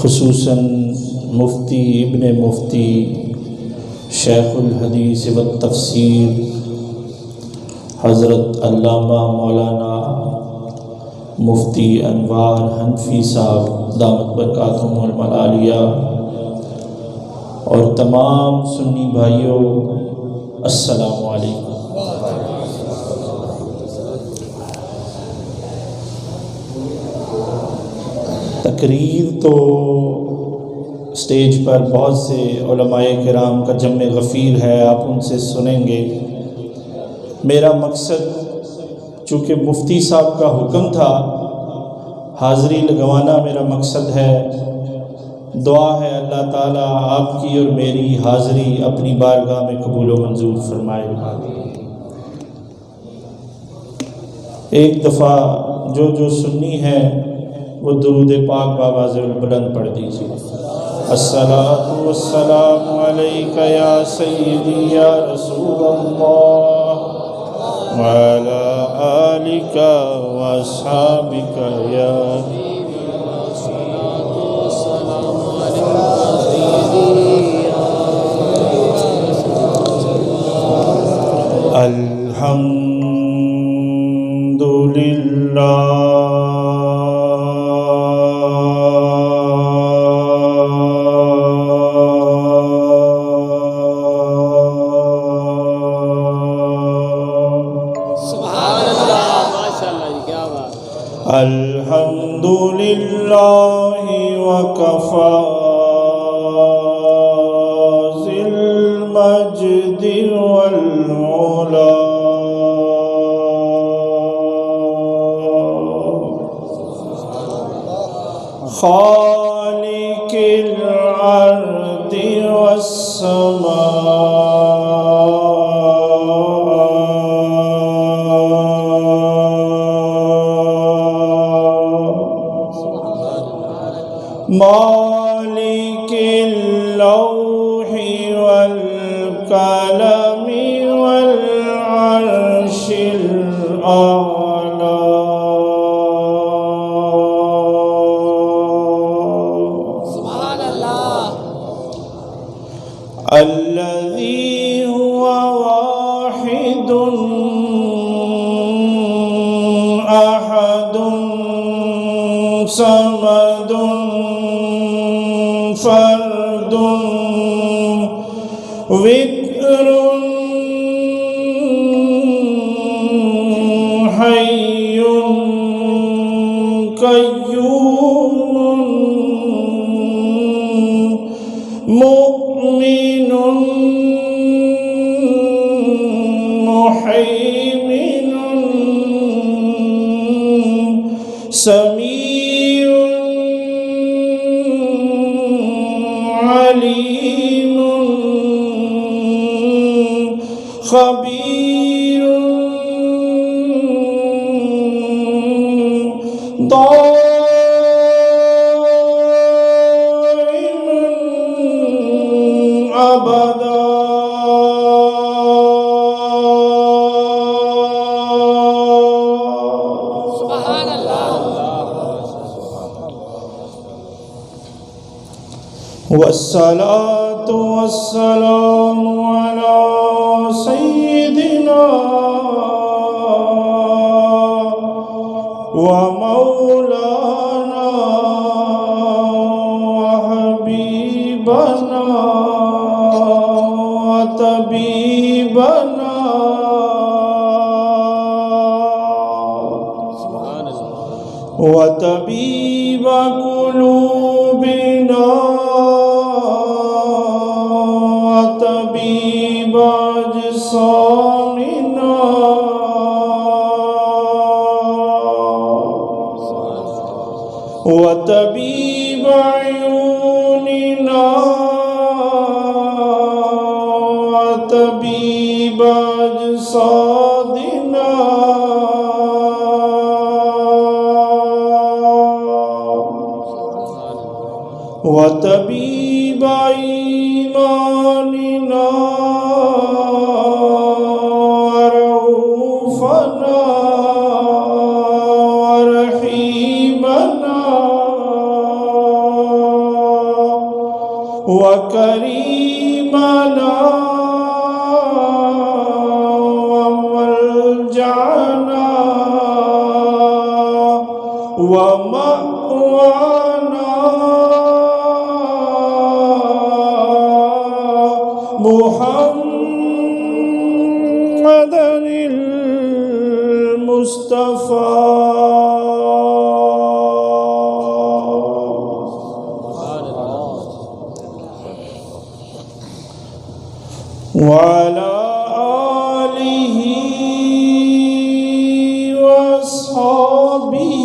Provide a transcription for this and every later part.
خصوصاً مفتی ابن مفتی شیخ الحدیث والتفسیر حضرت علامہ مولانا مفتی انوار حنفی صاحب دامت برکاتہم العالیہ اور تمام سنی بھائیوں، السلام علیکم۔ تقریر تو اسٹیج پر بہت سے علماء کرام کا جمع غفیر ہے، آپ ان سے سنیں گے۔ میرا مقصد چونکہ مفتی صاحب کا حکم تھا، حاضری لگوانا میرا مقصد ہے۔ دعا ہے اللہ تعالیٰ آپ کی اور میری حاضری اپنی بارگاہ میں قبول و منظور فرمائے۔ ایک دفعہ جو سنی ہے وہ درود پاک بآواز بلند پڑھ دیجیے۔ الصلاۃ والسلام علیک یا سیدی یا رسول اللہ وعلی آلک واصحابک یا الحمدللہ الحمد للہ وکفی ذی المجد والعلا خالق الارض والسماء مالک اللوح والقلم والعرش الأعلى سبحان اللہ الذي هو واحد أحد صمد فرد وتر حي قيوم مؤمن محيمن سميع علیم خبیر دائم ابدا سبحان اللہ والصلاة والسلام على سيدنا ومولانا وحبيبنا وطبيبنا وطبيب قلوبنا وطبيب أجسامنا وطبيب عيوننا وطبيب أجسادنا وطبيب إيماننا ورؤوفنا ورحيمنا وكريمنا وملجأنا ومأوانا محمدا المصطفى وعلى آله وأصحابه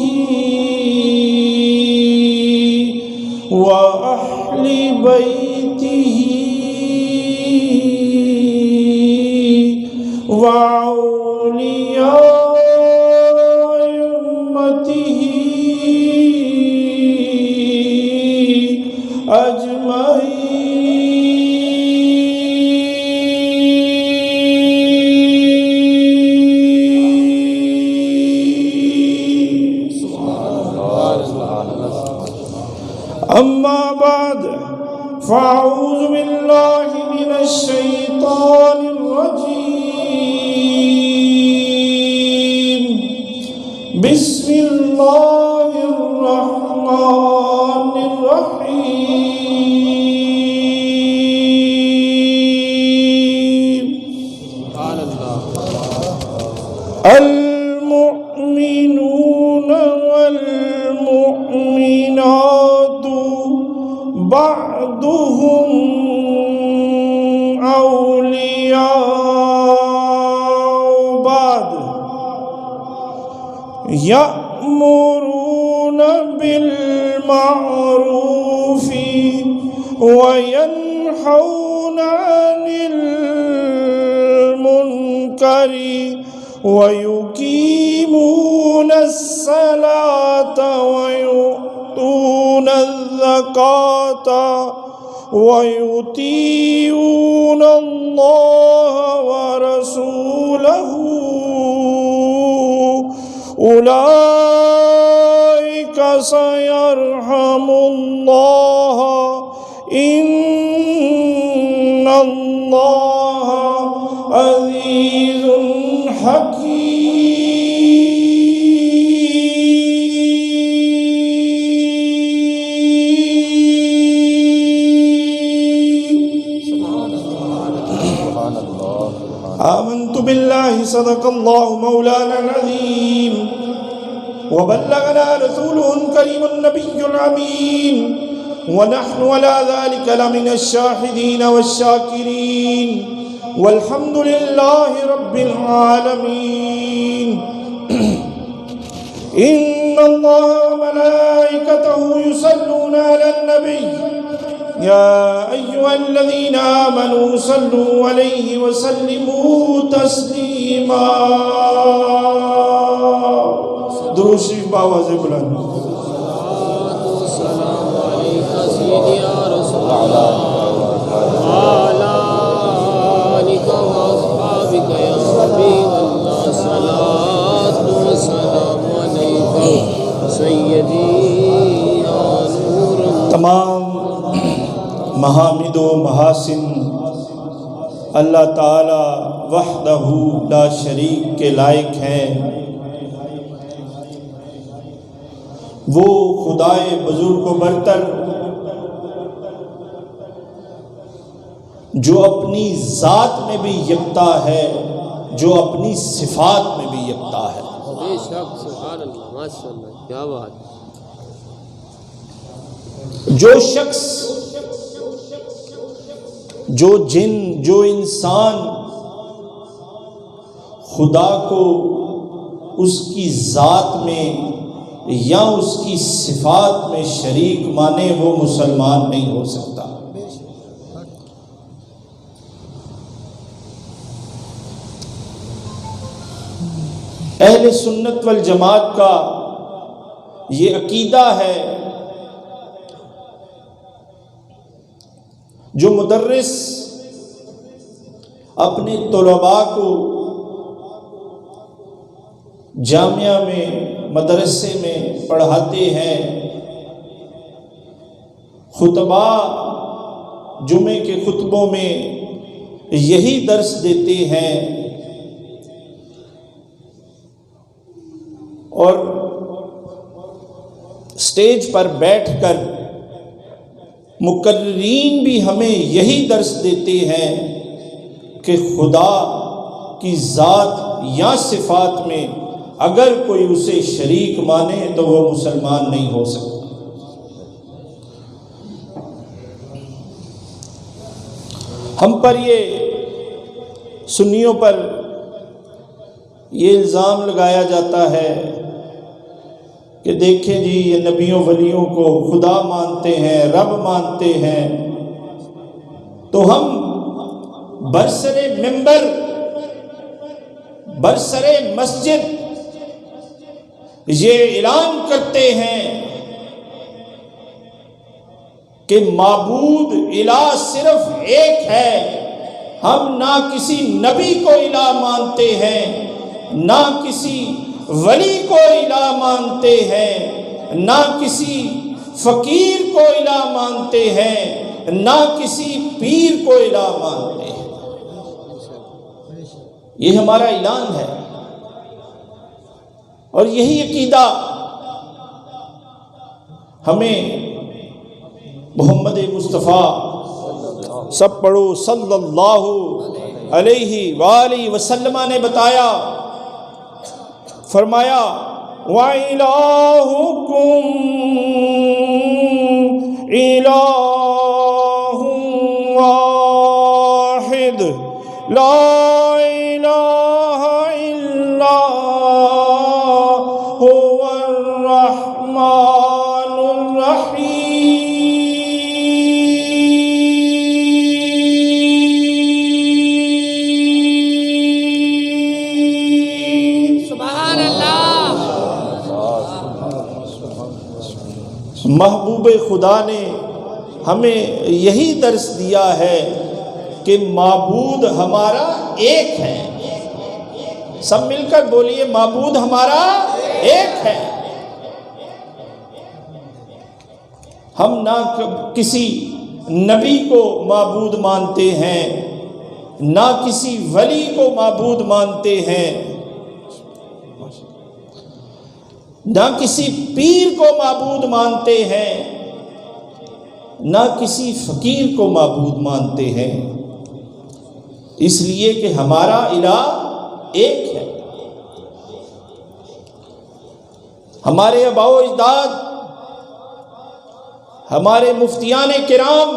وأهل بيته وأولياء أمته أما بعد فأعوذ بالله من الشيطان الرجيم بسم الله الرحمن الرحيم المؤمنون والمؤمنات بعضهم أولياء بعض يأمرون بالمعروف وينهون عن المنكر ويقيمون الصلاة ويؤتون الزكاة ويطيعون الله ورسوله أولئك سيرحم الله إن الله عزيز حكيم. آمنت بالله صدق الله مولانا العظيم وبلغنا رسوله الكريم النبي الأمين ونحن على ذلك لمن الشاهدين والشاكرين والحمد لله رب العالمين. إن الله وملائكته يصلون على النبي يا أيها الذين آمنوا صلوا عليه وسلموا تسليما. درود شریف بآواز بلند. السلام علیکم سیدی یا رسول اللہ وعلی آلک واصحابک یا حبیب اللہ صلاۃ والسلام علیکم سیدی یا نور. تمام محامد و محاسن اللہ تعالی وحدہ لا شریک کے لائق ہیں. وہ خدائے بزرگ و برتر جو اپنی ذات میں بھی یکتا ہے، جو اپنی صفات میں بھی یکتا ہے. بے شک سبحان اللہ ماشاء اللہ کیا بات. جو شخص، جو جن، جو انسان خدا کو اس کی ذات میں یا اس کی صفات میں شریک مانے وہ مسلمان نہیں ہو سکتا. اہل سنت والجماعت کا یہ عقیدہ ہے. جو مدرس اپنے طلباء کو جامعہ میں، مدرسے میں پڑھاتے ہیں، خطبہ جمعے کے خطبوں میں یہی درس دیتے ہیں، اور اسٹیج پر بیٹھ کر مقررین بھی ہمیں یہی درس دیتے ہیں کہ خدا کی ذات یا صفات میں اگر کوئی اسے شریک مانے تو وہ مسلمان نہیں ہو سکتا۔ ہم پر سنیوں پر یہ الزام لگایا جاتا ہے کہ دیکھیں جی یہ نبیوں ولیوں کو خدا مانتے ہیں، رب مانتے ہیں، تو ہم برسر منبر، برسر مسجد یہ اعلان کرتے ہیں کہ معبود الہ صرف ایک ہے، ہم نہ کسی نبی کو الہ مانتے ہیں، نہ کسی ولی کو الہ مانتے ہیں، نہ کسی فقیر کو الہ مانتے ہیں، نہ کسی پیر کو الہ مانتے ہیں۔ یہ ہمارا اعلان ہے، اور یہی عقیدہ ہمیں محمد مصطفیٰ، سب پڑھو، صلی اللہ علیہ وآلہ وسلم نے بتایا، فرمایا وَإِلَٰهُكُمْ إِلَٰهٌ وَاحِدٌ لَا إِلَٰهَ إِلَّا هُوَ الرَّحْمَٰنُ الرَّحِيمُ۔ محبوب خدا نے ہمیں یہی درس دیا ہے کہ معبود ہمارا ایک ہے۔ سب مل کر بولیے، معبود ہمارا ایک ہے۔ ہم نہ کسی نبی کو معبود مانتے ہیں، نہ کسی ولی کو معبود مانتے ہیں، نہ کسی پیر کو معبود مانتے ہیں، نہ کسی فقیر کو معبود مانتے ہیں، اس لیے کہ ہمارا الہ ایک ہے۔ ہمارے آباء و اجداد، ہمارے مفتیان کرام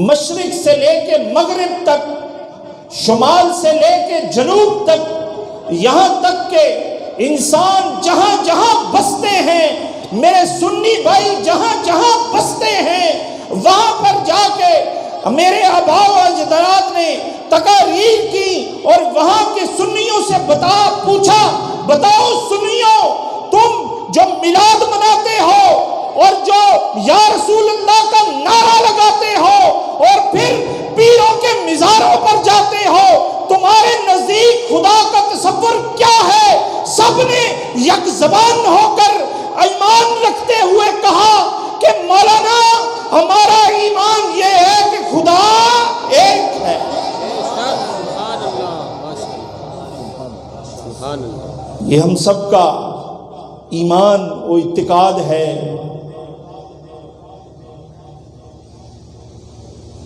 مشرق سے لے کے مغرب تک، شمال سے لے کے جنوب تک، یہاں تک کہ انسان جہاں جہاں بستے ہیں، میرے سنی بھائی جہاں جہاں بستے ہیں، وہاں پر جا کے میرے آباء و اجداد نے تقاریر کی، اور وہاں کے سنیوں سے پوچھا، بتاؤ سنیوں، تم جو میلاد مناتے ہو اور جو یا رسول اللہ کا نعرہ لگاتے ہو اور پھر پیروں کے مزاروں پر جاتے ہو، تمہارے نزدیک خدا کا تصور کیا ہے؟ سب نے یک زبان ہو کر ایمان رکھتے ہوئے کہا کہ مولانا ہمارا ایمان یہ ہے کہ خدا ایک ہے۔ یہ ہم سب کا ایمان و اعتقاد ہے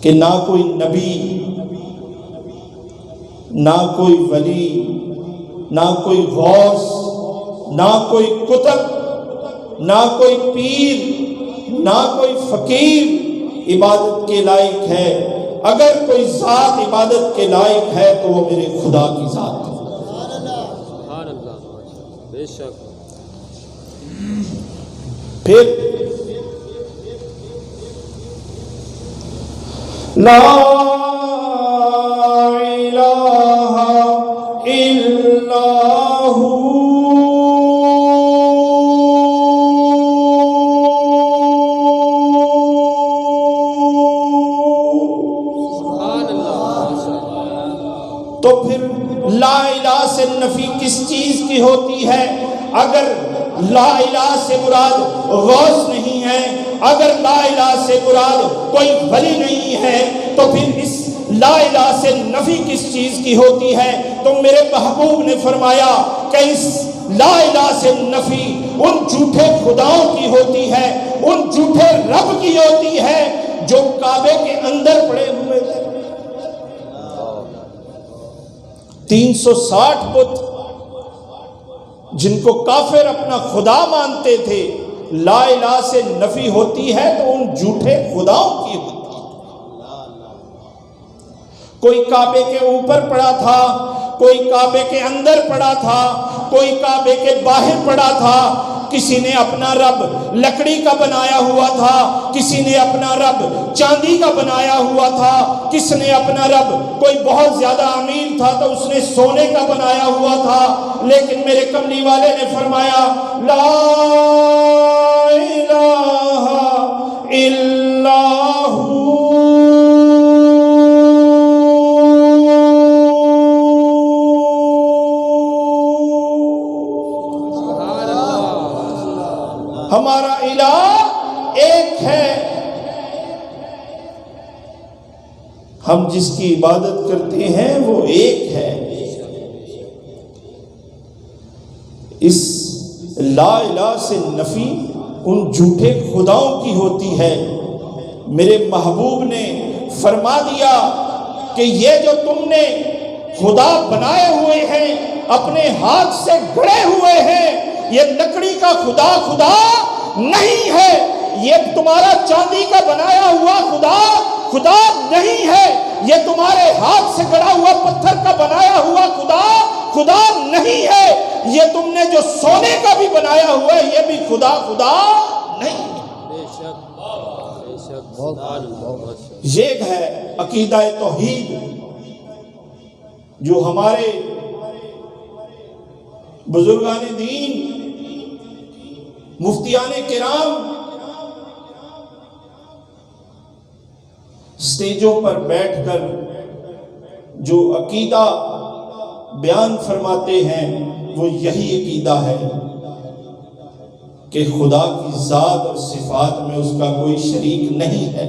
کہ نہ کوئی نبی، نہ کوئی ولی، نہ کوئی غوث، نہ کوئی قطب، نہ کوئی پیر، نہ کوئی فقیر عبادت کے لائق ہے۔ اگر کوئی ذات عبادت کے لائق ہے تو وہ میرے خدا کی ذات ہے۔ بے شک۔ پھر لا الہ الا ہو، تو پھر لا الہ سے نفی کس چیز کی ہوتی ہے؟ اگر لا الہ سے مراد غوث نہیں ہے، ہیں اگر لا الہ سے مراد کوئی ولی نہیں ہے تو پھر اس لا الہ سے نفی کس چیز کی ہوتی ہے؟ تو میرے محبوب نے فرمایا کہ اس لا الہ سے نفی ان جھوٹے خداؤں کی ہوتی ہے، ان جھوٹے رب کی ہوتی ہے جو کعبے کے اندر پڑے ہوئے تھے۔ 360 بت جن کو کافر اپنا خدا مانتے تھے، لا الہ سے نفی ہوتی ہے تو ان جھوٹے خداؤں کی ہوتی ہے۔ کوئی کعبے کے اوپر پڑا تھا، کوئی کعبے کے اندر پڑا تھا، کوئی کعبے کے باہر پڑا تھا، کسی نے اپنا رب لکڑی کا بنایا ہوا تھا، کسی نے اپنا رب چاندی کا بنایا ہوا تھا، کس نے اپنا رب کوئی بہت زیادہ امیر تھا تو اس نے سونے کا بنایا ہوا تھا، لیکن میرے کملی والے نے فرمایا لا الہ الا ہو، ہمارا الہ ایک ہے، ہم جس کی عبادت کرتے ہیں وہ ایک ہے۔ اس لا الہ سے نفی ان جھوٹے خداؤں کی ہوتی ہے۔ میرے محبوب نے فرما دیا کہ یہ جو تم نے خدا بنائے ہوئے ہیں، اپنے ہاتھ سے گڑے ہوئے ہیں، یہ لکڑی کا خدا خدا نہیں ہے، یہ تمہارا چاندی کا بنایا ہوا خدا خدا نہیں ہے، یہ تمہارے ہاتھ سے گڑا ہوا پتھر کا بنایا ہوا خدا خدا نہیں ہے، یہ تم نے جو سونے کا بھی بنایا ہوا ہے یہ بھی خدا خدا نہیں ہے۔ یہ ہے عقیدہ توحید جو ہمارے بزرگان دین، مفتیان کرام سٹیجوں پر بیٹھ کر جو عقیدہ بیان فرماتے ہیں وہ یہی عقیدہ ہے کہ خدا کی ذات اور صفات میں اس کا کوئی شریک نہیں ہے۔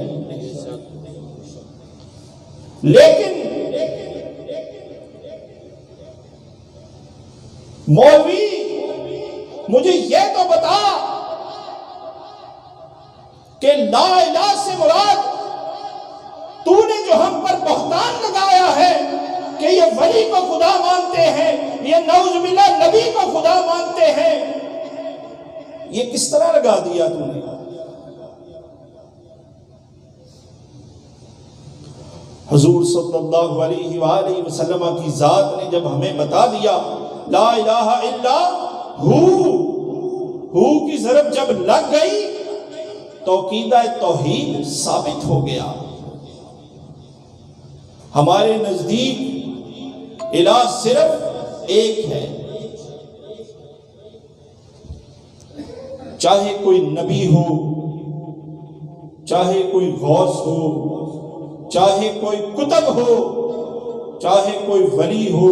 لیکن مولوی مجھے یہ تو بتا کہ لا الہ سے مراد تو نے جو ہم پر بہتان لگایا ہے کہ یہ ولی کو خدا مانتے ہیں، یہ نعوذ باللہ نبی کو خدا مانتے ہیں، یہ کس طرح لگا دیا تو نے؟ حضور صلی اللہ علیہ وآلہ وسلم کی ذات نے جب ہمیں بتا دیا لا الہ الا ہو کی ضرب جب لگ گئی تو عقیدہ توحید ثابت ہو گیا۔ ہمارے نزدیک الہ صرف ایک ہے، چاہے کوئی نبی ہو، چاہے کوئی غوث ہو، چاہے کوئی کتب ہو، چاہے کوئی ولی ہو،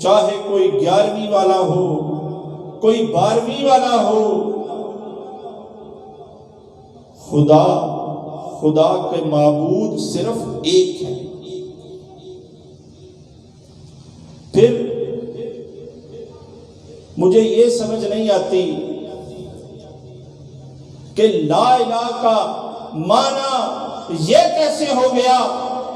چاہے کوئی 11ویں والا ہو، کوئی 12ویں والا ہو، خدا کے معبود صرف ایک ہے۔ پھر مجھے یہ سمجھ نہیں آتی کہ لا الہ کا معنی یہ کیسے ہو گیا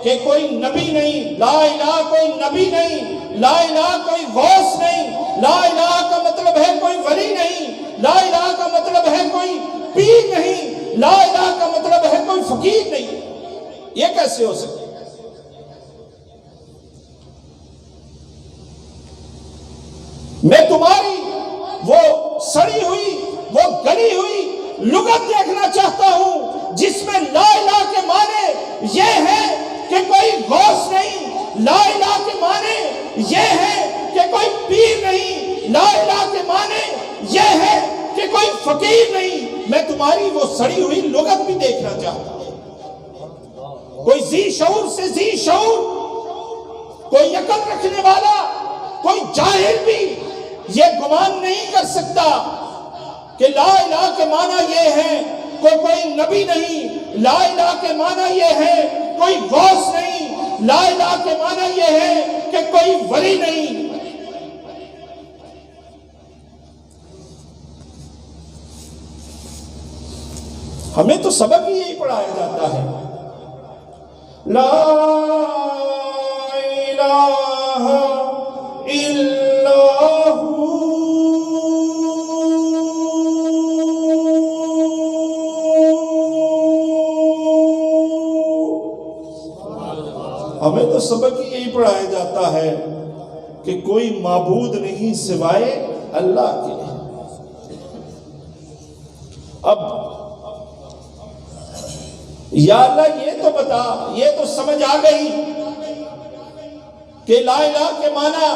کہ کوئی نبی نہیں، لا الہ کوئی نبی نہیں، لا الہ کوئی غوث نہیں، لا الہ کا مطلب ہے کوئی ولی نہیں، لا الہ کا مطلب ہے کوئی پیر نہیں، لا الہ کا مطلب ہے کوئی فقیر نہیں، یہ کیسے ہو سکتا؟ میں تمہاری وہ سڑی ہوئی، وہ گلی ہوئی لغت دیکھنا چاہتا ہوں جس میں لا الہ کے معنی یہ ہے کہ کوئی غوث نہیں، لا الہ کے معنی یہ ہے کہ کوئی پیر نہیں، لا الہ کے معنی یہ ہے کہ کوئی فقیر نہیں۔ میں تمہاری وہ سڑی ہوئی لغت بھی دیکھنا چاہتا ہوں۔ کوئی ذی شعور سے ذی شعور، کوئی عقل رکھنے والا، کوئی جاہل بھی یہ گمان نہیں کر سکتا کہ لا الہ کے معنی یہ ہے نبی نہیں، لا الہ کے معنی یہ ہے کوئی غوث نہیں، لا الہ کے معنی یہ ہے کہ کوئی ولی نہیں۔ ہمیں تو سبق ہی یہی پڑھایا جاتا ہے، لا الہ الا ہو۔ ہمیں تو سبق ہی یہی پڑھایا جاتا ہے کہ کوئی معبود نہیں سوائے اللہ کے۔ اب یا اللہ یہ تو بتا، یہ تو سمجھ آ گئی کہ لا الہ کے معنی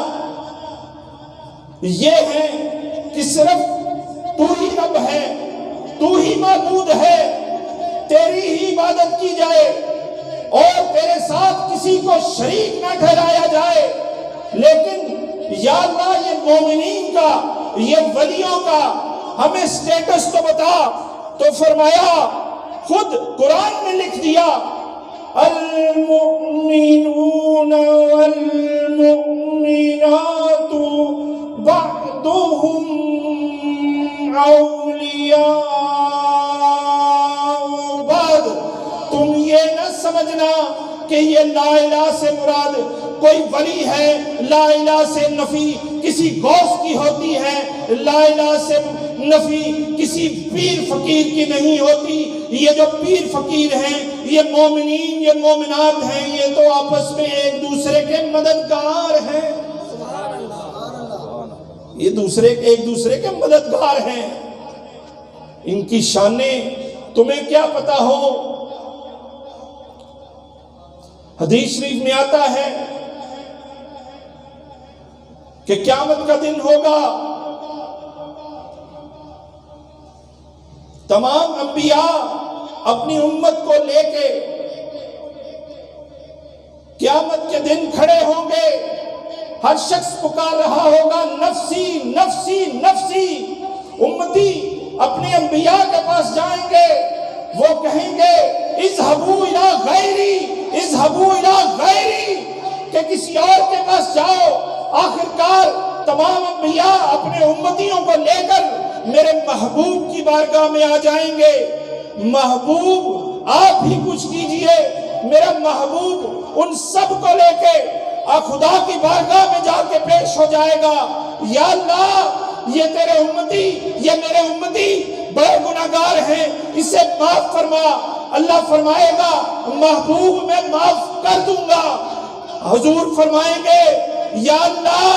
یہ ہے کہ صرف تو ہی رب ہے، تو ہی معبود ہے، تیری ہی عبادت کی جائے اور تیرے ساتھ کسی کو شریک نہ ٹھہرایا جائے۔ لیکن یا اللہ یہ مومنین کا، یہ ولیوں کا ہمیں سٹیٹس تو بتا۔ تو فرمایا، خود قرآن میں لکھ دیا، المؤمنون والمؤمنات بعضهم اولیاء بعض۔ تم یہ نہ سمجھنا کہ یہ لا الہ سے مراد کوئی ولی ہے، لا الہ سے نفی کسی غوث کی ہوتی ہے، لا الہ سے نفی کسی پیر فقیر کی نہیں ہوتی۔ یہ جو پیر فقیر ہیں، یہ مومنین، یہ مومنات ہیں، یہ تو آپس میں ایک دوسرے کے مددگار ہیں، یہ ایک دوسرے کے مددگار ہیں۔ ان کی شانیں تمہیں کیا پتا ہو؟ حدیث شریف میں آتا ہے کہ قیامت کا دن ہوگا، تمام انبیاء اپنی امت کو لے کے قیامت کے دن کھڑے ہوں گے، ہر شخص پکار رہا ہوگا نفسی نفسی نفسی۔ امتی اپنے انبیاء کے پاس جائیں گے، وہ کہیں گے اذهبوا الی غیری، اذهبوا الی غیری، کہ کسی اور کے پاس جاؤ۔ آخرکار تمام انبیاء اپنے امتیوں کو لے کر میرے محبوب کی بارگاہ میں آ جائیں گے۔ محبوب آپ ہی کچھ کیجئے، میرا محبوب ان سب کو لے کے خدا کی بارگاہ میں جا کے پیش ہو جائے گا۔ یا اللہ یہ تیرے امتی، یہ میرے امتی بڑے گناہگار ہیں، اسے معاف فرما۔ اللہ فرمائے گا محبوب میں معاف کر دوں گا۔ حضور فرمائیں گے یا اللہ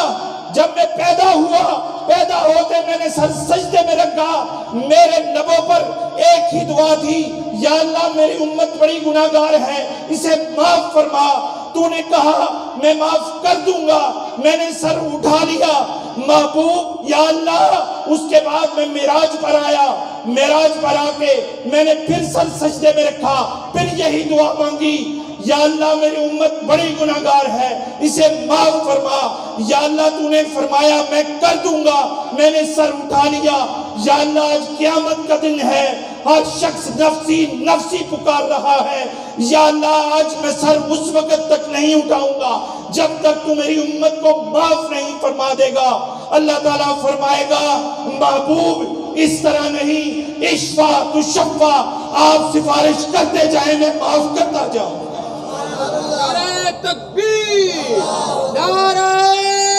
جب میں پیدا ہوا، پیدا ہوتے میں نے سر سجدے میں رکھا، میرے لبوں پر ایک ہی دعا تھی، یا اللہ میری امت بڑی گناہگار ہے، اسے معاف فرما۔ تو نے کہا میں معاف کر دوں گا، میں نے سر اٹھا لیا محبوب یا اللہ۔ اس کے بعد میں معراج پر آیا، معراج پر آ کے میں نے پھر سر سجدے میں رکھا، پھر یہی دعا مانگی، یا اللہ میری امت بڑی گناہگار ہے، اسے معاف فرما۔ یا اللہ تو نے فرمایا میں کر دوں گا، میں نے سر اٹھا لیا۔ یا اللہ آج قیامت کا دن ہے، ہر شخص نفسی نفسی پکار رہا ہے، یا اللہ آج میں سر اس وقت تک نہیں اٹھاؤں گا جب تک تو میری امت کو معاف نہیں فرما دے گا۔ اللہ تعالیٰ فرمائے گا محبوب اس طرح نہیں، اشفا تو شفا، آپ سفارش کرتے جائیں میں معاف کرتا جاؤں۔ نعرہ تکبیر، نعرہ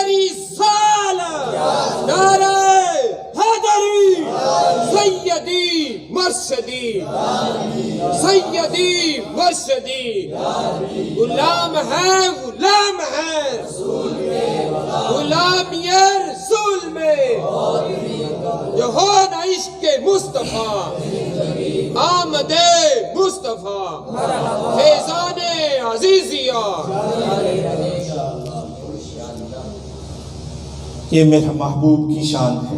رسالت، نعرہ حیدری، سیدی مرشدی، سیدی مرشدی، غلام ہے غلام ہے، غلام یہ رسول میں جو ہو نہ عشق مصطفیٰ، آمد مصطفیٰ، فیضان عزیزیہ۔ یہ میرے محبوب کی شان ہے۔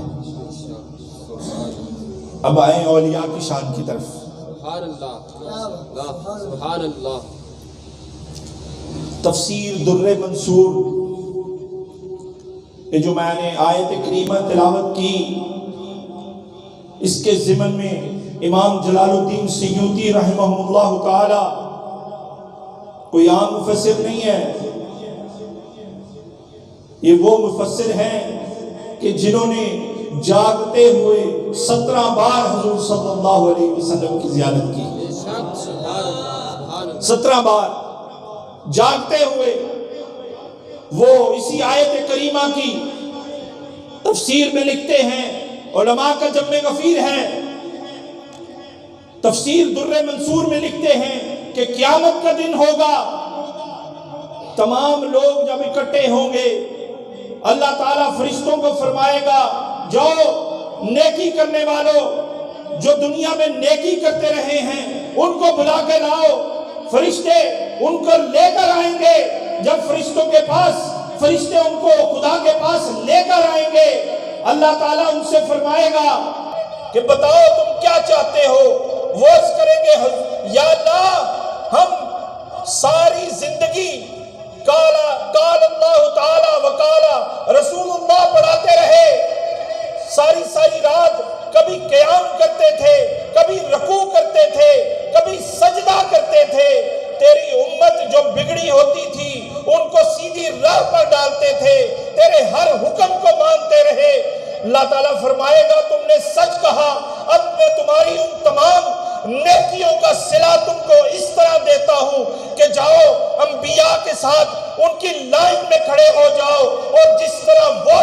اب آئیں اولیاء کی شان کی طرف۔ سبحان اللہ، سبحان اللہ۔ تفسیر در منصور، یہ جو میں نے آیت کریمہ تلاوت کی، اس کے ضمن میں امام جلال الدین سیوطی رحمہ اللہ تعالی کوئی عام مفسر نہیں ہے، یہ وہ مفسر ہیں کہ جنہوں نے جاگتے ہوئے 17 بار حضور صلی اللہ علیہ وسلم کی زیارت کی، 17 بار جاگتے ہوئے۔ وہ اسی آیت کریمہ کی تفسیر میں لکھتے ہیں، علماء کا جمع غفیر ہے، تفسیر در منصور میں لکھتے ہیں کہ قیامت کا دن ہوگا، تمام لوگ جب اکٹھے ہوں گے، اللہ تعالیٰ فرشتوں کو فرمائے گا جاؤ نیکی کرنے والوں جو دنیا میں نیکی کرتے رہے ہیں ان کو بلا کے لاؤ۔ فرشتے ان کو لے کر آئیں گے، جب فرشتوں کے پاس فرشتے ان کو خدا کے پاس لے کر آئیں گے، اللہ تعالیٰ ان سے فرمائے گا کہ بتاؤ تم کیا چاہتے ہو؟ وہ عرض کریں گے یا اللہ ہم ساری زندگی قال اللہ تعالی وقال رسول اللہ پڑھاتے رہے، ساری رات کبھی قیام کرتے تھے، کبھی رکوع کرتے تھے، کبھی سجدہ کرتے تھے، تیری امت جو بگڑی ہوتی تھی ان کو سیدھی راہ پر ڈالتے تھے، تیرے ہر حکم کو مانتے رہے۔ اللہ تعالیٰ فرمائے گا تم نے سچ کہا، اب میں تمہاری ان تمام نیکیوں کا صلہ تم کو اس طرح دیتا ہوں کہ جاؤ انبیاء کے ساتھ ان کی لائن میں کھڑے ہو جاؤ، اور جس طرح وہ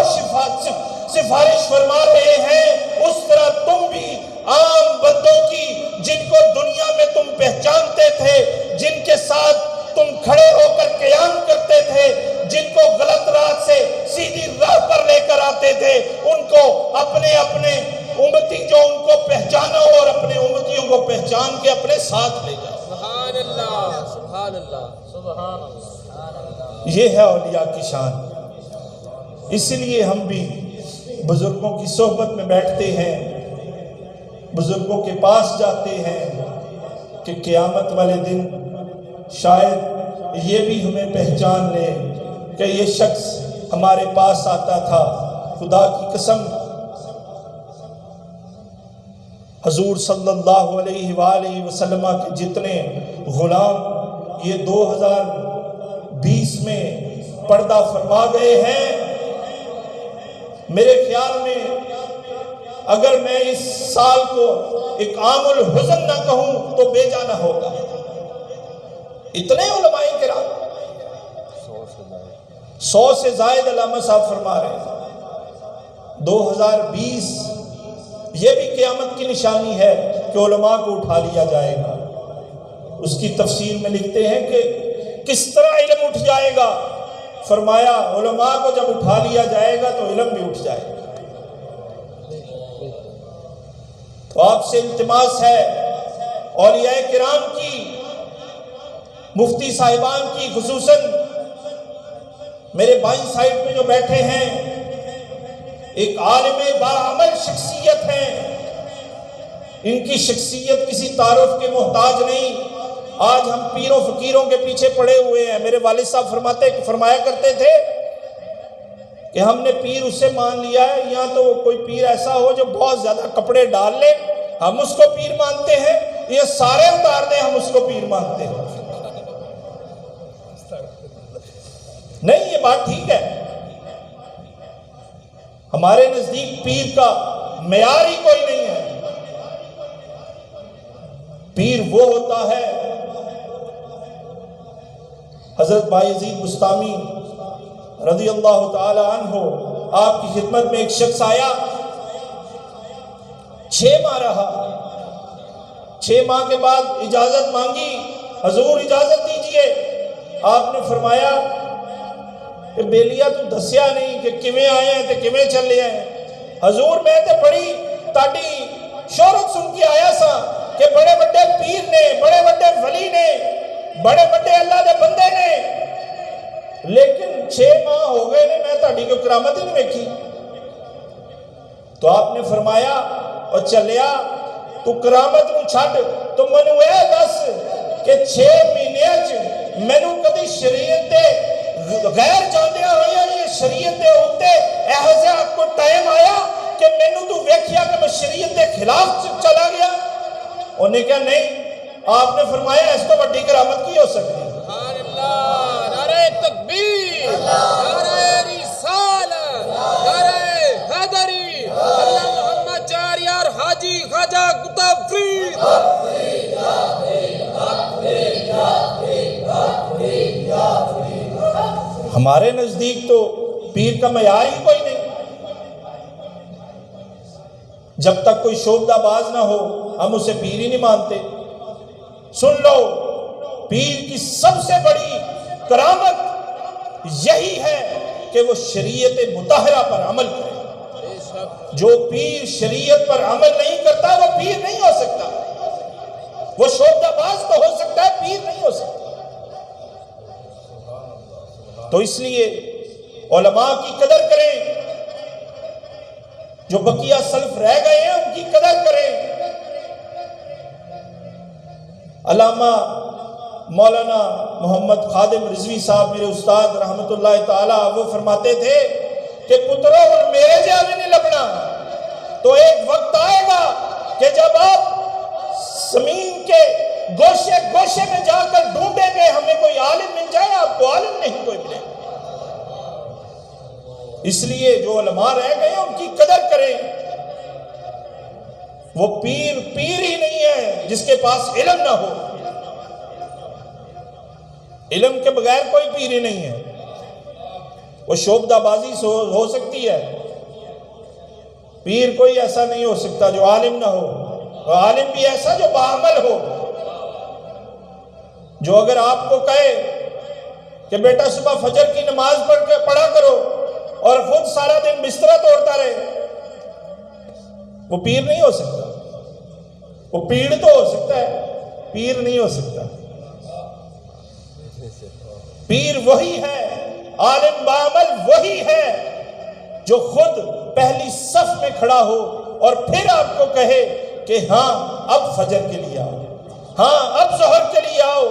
سفارش فرما رہے ہیں اس طرح تم بھی عام بندوں کی، جن کو دنیا میں تم پہچانتے تھے، جن کے ساتھ تم کھڑے ہو کر قیام کرتے تھے، جن کو غلط راہ سے سیدھی راہ پر لے کر آتے تھے، ان کو اپنے امتی جو ان کو پہچانو اور اپنے امتیوں کو پہچان کے اپنے ساتھ لے جاؤ۔ سبحان اللہ، سبحان اللہ، سبحان اللہ۔ یہ ہے اولیاء کی شان۔ اس لیے ہم بھی بزرگوں کی صحبت میں بیٹھتے ہیں، بزرگوں کے پاس جاتے ہیں کہ قیامت والے دن شاید یہ بھی ہمیں پہچان لے کہ یہ شخص ہمارے پاس آتا تھا۔ خدا کی قسم حضور صلی اللہ علیہ وآلہ وسلم کے جتنے غلام یہ 2020 میں پردہ فرما گئے ہیں، میرے خیال میں اگر میں اس سال کو ایک عام الحزن نہ کہوں تو بے جانا ہوگا۔ اتنے علماء کرام 100 سے زائد علامہ صاحب فرما رہے ہیں 2020 یہ بھی قیامت کی نشانی ہے کہ علماء کو اٹھا لیا جائے گا۔ اس کی تفسیر میں لکھتے ہیں کہ کس طرح علم اٹھ جائے گا، فرمایا علماء کو جب اٹھا لیا جائے گا تو علم بھی اٹھ جائے گا۔ تو آپ سے التماس ہے اولیاء کرام کی، مفتی صاحبان کی، خصوصاً میرے بائیں سائڈ پہ جو بیٹھے ہیں ایک عالم باعمل شخصیت ہیں، ان کی شخصیت کسی تعارف کے محتاج نہیں۔ آج ہم پیروں فقیروں کے پیچھے پڑے ہوئے ہیں۔ میرے والد صاحب فرمایا کرتے تھے کہ ہم نے پیر اسے مان لیا ہے، یا تو کوئی پیر ایسا ہو جو بہت زیادہ کپڑے ڈال لے ہم اس کو پیر مانتے ہیں، یہ سارے اتار دیں ہم اس کو پیر مانتے ہیں۔ نہیں، یہ بات ٹھیک ہے۔ ہمارے نزدیک پیر کا معیار ہی کوئی نہیں ہے۔ پیر وہ ہوتا ہے، حضرت بایزید بستامی رضی اللہ تعالی عنہ آپ کی خدمت میں ایک شخص آیا، 6 ماہ رہا، 6 ماہ کے بعد اجازت مانگی، حضور اجازت دیجئے۔ آپ نے فرمایا کہ بیلیا تو دسیا نہیں کہ کیویں آئے ہیں تے کیویں چلے ہیں۔ حضور میں تے بڑی تاڑی شہرت سن کے آیا سا کہ بڑے بڑے پیر نے، بڑے بڑے ولی نے، بڑے بڑے اللہ دے بندے نے، لیکن 6 ماہ ہو گئے نے میں تاڑی کو کرامت ہی نہیں ویکھی۔ تو آپ نے فرمایا اور چلیا تو کرامت نو چھڈ، تو مینوں اے دس کہ 6 مہینے چ مینوں کدی شریعت دے غیر جاندیاں ہوئے یہ شریعت دے ہوتے ایسا کو ٹائم آیا کہ مینوں تو ویکھیا کہ میں شریعت دے خلاف چلا گیا؟ انہیں کہا نہیں، آپ نے فرمایا اس تو بڑی کرامت کی ہو سکتی ہے۔ سبحان اللہ، نعرہ تکبیر، نعرہ رسالت، نعرہ حیدری، اللہ محمد چاریار حاجی خواجہ قطب فرید۔ ہمارے نزدیک تو پیر کا معیار ہی کوئی نہیں، جب تک کوئی شوبدہ باز نہ ہو ہم اسے پیر ہی نہیں مانتے۔ سن لو، پیر کی سب سے بڑی کرامت یہی ہے کہ وہ شریعت مطہرہ پر عمل کرے۔ جو پیر شریعت پر عمل نہیں کرتا وہ پیر نہیں ہو سکتا۔ وہ شوبدہ باز تو ہو سکتا ہے، پیر نہیں ہو سکتا۔ تو اس لیے علماء کی قدر کریں، جو بقیہ سلف رہ گئے ہیں ان کی قدر کریں۔ علامہ مولانا محمد خادم رضوی صاحب میرے استاد رحمت اللہ تعالی، وہ فرماتے تھے کہ پترو میرے جاوے نہیں لبنا، تو ایک وقت آئے گا کہ جب آپ زمین کے گوشے گوشے میں جا کر ڈھونڈیں گے ہمیں کوئی عالم مل جائے، آپ کو عالم نہیں کوئی ملے۔ اس لیے جو علماء رہ گئے ہیں ان کی قدر کریں۔ وہ پیر ہی نہیں ہے جس کے پاس علم نہ ہو۔ علم کے بغیر کوئی پیر ہی نہیں ہے۔ وہ شوبدہ بازی ہو سکتی ہے، پیر کوئی ایسا نہیں ہو سکتا جو عالم نہ ہو، اور عالم بھی ایسا جو باعمل ہو، جو اگر آپ کو کہے کہ بیٹا صبح فجر کی نماز پڑھا کرو اور خود سارا دن بسترا توڑتا رہے، وہ پیر نہیں ہو سکتا۔ وہ پیڑ تو ہو سکتا ہے، پیر نہیں ہو سکتا۔ پیر وہی ہے، عالم باعمل وہی ہے جو خود پہلی صف میں کھڑا ہو اور پھر آپ کو کہے کہ ہاں اب فجر کے لیے آؤ، ہاں اب ظہر کے لیے آؤ،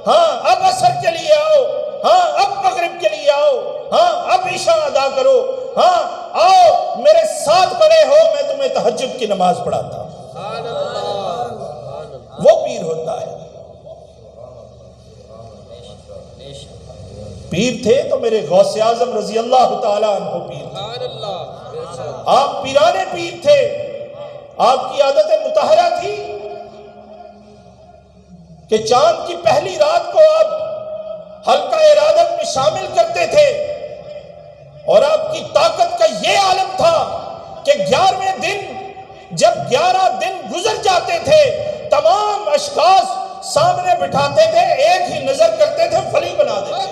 ہاں اب عصر کے لیے آؤ، ہاں اب مغرب کے لیے آؤ، ہاں اب عشاء ادا کرو، ہاں آؤ میرے ساتھ پڑے ہو، میں تمہیں تہجد کی نماز پڑھاتا ہوں۔ وہ پیر ہوتا ہے۔ پیر تھے تو میرے غوث اعظم رضی اللہ تعالیٰ عنہ پیر تھے۔ آپ پیرانے پیر تھے، آپ کی عادت مطہرہ تھی کہ چاند کی پہلی رات کو آپ حلقہ ارادت میں شامل کرتے تھے، اور آپ کی طاقت کا یہ عالم تھا کہ 11ویں دن جب 11 دن گزر جاتے تھے تمام اشخاص سامنے بٹھاتے تھے، ایک ہی نظر کرتے تھے، ولی بنا دیتے تھے۔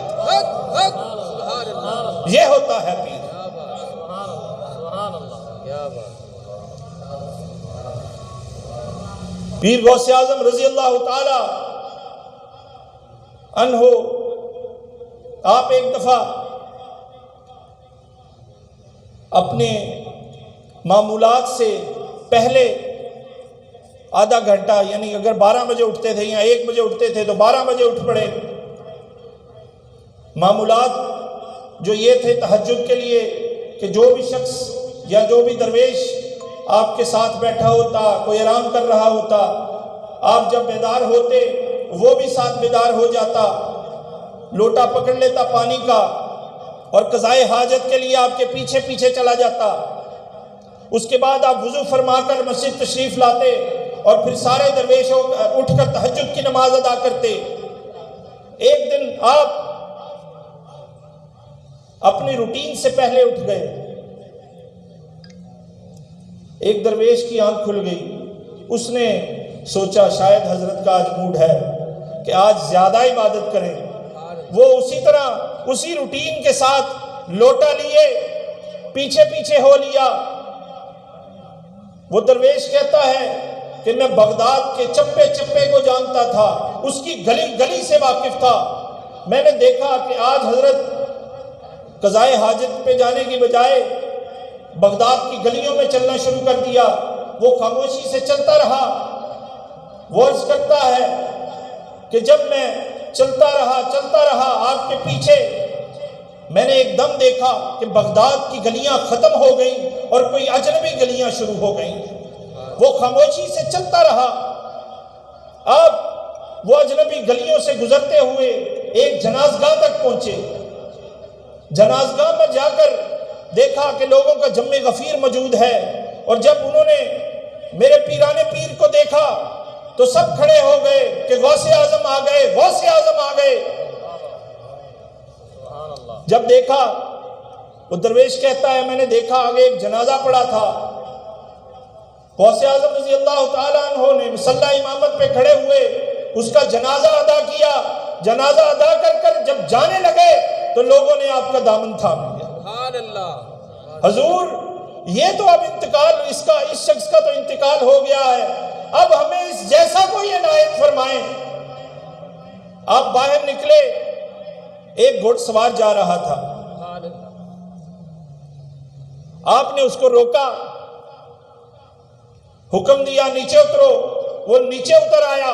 یہ ہوتا ہے پیر۔ پیر غوث اعظم رضی اللہ تعالی عنہ، آپ ایک دفعہ اپنے معمولات سے پہلے آدھا گھنٹہ، یعنی اگر 12 بجے اٹھتے تھے یا 1 بجے اٹھتے تھے تو 12 بجے اٹھ پڑے۔ معمولات جو یہ تھے تہجد کے لیے کہ جو بھی شخص یا جو بھی درویش آپ کے ساتھ بیٹھا ہوتا، کوئی آرام کر رہا ہوتا، آپ جب بیدار ہوتے وہ بھی ساتھ بیدار ہو جاتا، لوٹا پکڑ لیتا پانی کا اور قضائے حاجت کے لیے آپ کے پیچھے پیچھے چلا جاتا۔ اس کے بعد آپ وضو فرما کر مسجد تشریف لاتے اور پھر سارے درویش اٹھ کر تہجد کی نماز ادا کرتے۔ ایک دن آپ اپنی روٹین سے پہلے اٹھ گئے، ایک درویش کی آنکھ کھل گئی، اس نے سوچا شاید حضرت کا آج موڈ ہے کہ آج زیادہ عبادت کریں۔ وہ اسی طرح اسی روٹین کے ساتھ لوٹا لیے، پیچھے پیچھے ہو لیا۔ وہ درویش کہتا ہے کہ میں بغداد کے چپے چپے کو جانتا تھا، اس کی گلی گلی سے واقف تھا۔ میں نے دیکھا کہ آج حضرت قضائے حاجت پہ جانے کی بجائے بغداد کی گلیوں میں چلنا شروع کر دیا۔ وہ خاموشی سے چلتا رہا۔ وہ عرض کرتا ہے کہ جب میں چلتا رہا آپ کے پیچھے، میں نے ایک دم دیکھا کہ بغداد کی گلیاں ختم ہو گئیں اور کوئی اجنبی گلیاں شروع ہو گئیں۔ وہ خاموشی سے چلتا رہا، آپ وہ اجنبی گلیوں سے گزرتے ہوئے ایک جنازگاہ تک پہنچے. جنازگاہ میں جا کر دیکھا کہ لوگوں کا جم غفیر موجود ہے، اور جب انہوں نے میرے پیران پیر کو دیکھا تو سب کھڑے ہو گئے کہ غوث اعظم آ گئے، غوث اعظم آ گئے. جب دیکھا وہ درویش کہتا ہے میں نے دیکھا آگے ایک جنازہ پڑا تھا. غوث اعظم رضی اللہ تعالیٰ عنہ نے مصلی امامت پہ کھڑے ہوئے اس کا جنازہ ادا کیا. جنازہ ادا کر جب جانے لگے تو لوگوں نے آپ کا دامن تھام لیا. سبحان اللہ. حضور یہ تو اب انتقال اس شخص کا تو انتقال ہو گیا ہے، اب ہمیں اس جیسا کوئی عنایت فرمائیں. آپ باہر نکلے، ایک گھوڑ سوار جا رہا تھا. سبحان اللہ. آپ نے اس کو روکا، حکم دیا نیچے اترو. وہ نیچے اتر آیا.